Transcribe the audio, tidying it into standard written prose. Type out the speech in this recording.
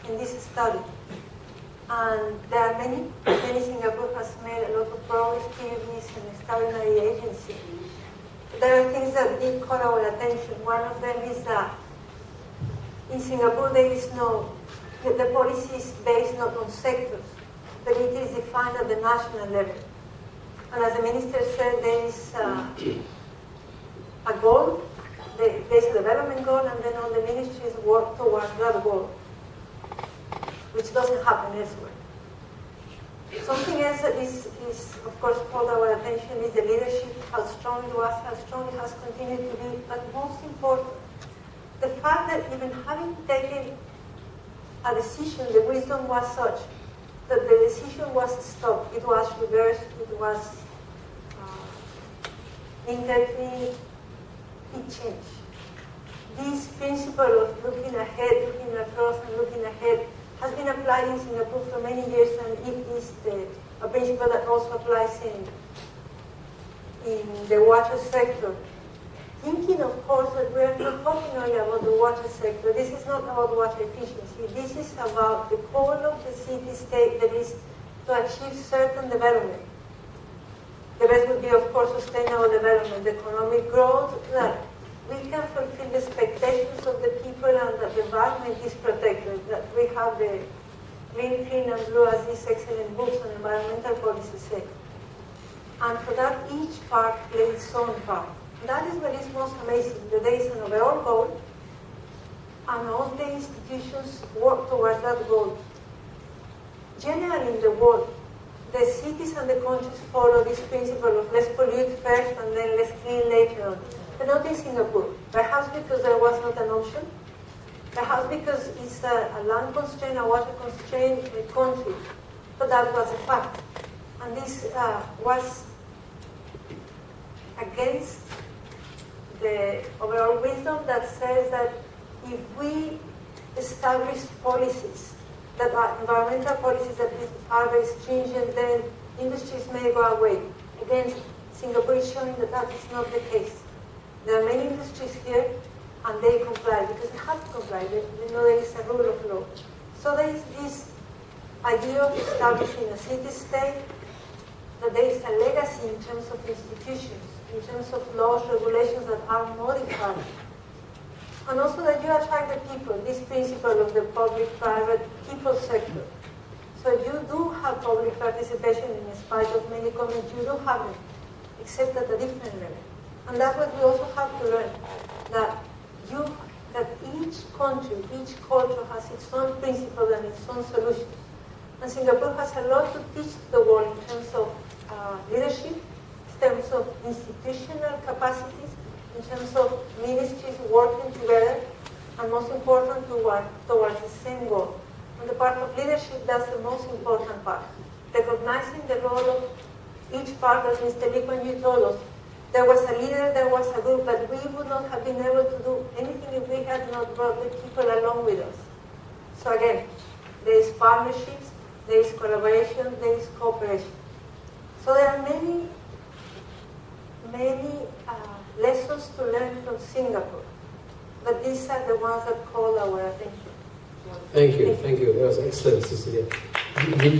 in this study. And there are many Singapore has made a lot of progress. PUB is an extraordinary agency. There are things that did caught our attention. One of them is that in Singapore there is the policy is based not on sectors, but it is defined at the national level. And as the minister said, there is a goal, there's a development goal, and then all the ministries work towards that goal, which doesn't happen elsewhere. Something else that is of course, called our attention is the leadership, how strong it was, how strong it has continued to be, but most important, the fact that even having taken a decision, the wisdom was such that the decision was stopped, it was reversed, it was intervened, it changed. This principle of looking ahead, looking across, and looking ahead has been applied in Singapore for many years, and it is a principle that also applies in the water sector. Thinking, of course, that we are not talking only about the water sector. This is not about water efficiency. This is about the goal of the city-state that is to achieve certain development. The best would be, of course, sustainable development, economic growth, that we can fulfill the expectations of the people and that the environment is protected, that we have the green, clean, and blue, as these excellent books on environmental policy say. And for that, each part plays its own part. That is what is most amazing, that there is an overall goal, and all the institutions work towards that goal. Generally in the world, the cities and the countries follow this principle of let's pollute first and then let's clean later on. But not in Singapore. Perhaps because there was not an option, perhaps because it's a land constrained, a water constrained country, but that was a fact. And this was against the overall wisdom that says that if we establish policies that are environmental policies that are very stringent, then industries may go away. Again, Singapore is showing that that is not the case. There are many industries here, and they comply because they have to comply. There is a rule of law. So there is this idea of establishing a city-state, that there is a legacy in terms of institutions, in terms of laws, regulations that are modified. And also that you attract the people, this principle of the public-private people sector. So you do have public participation in spite of many comments, you do have it, except at a different level. And that's what we also have to learn, that each country, each culture has its own principles and its own solutions. And Singapore has a lot to teach the world in terms of leadership, in terms of institutional capacities, in terms of ministries working together, and most important, towards the same goal. On the part of leadership, that's the most important part. Recognizing the role of each part, as Mr. Lee Kuan Yew told us, there was a leader, there was a group, but we would not have been able to do anything if we had not brought the people along with us. So again, there is partnerships, there is collaboration, there is cooperation. So there are many lessons to learn from Singapore, but these are the ones that call our attention. Thank you. That was excellent, Cecilia.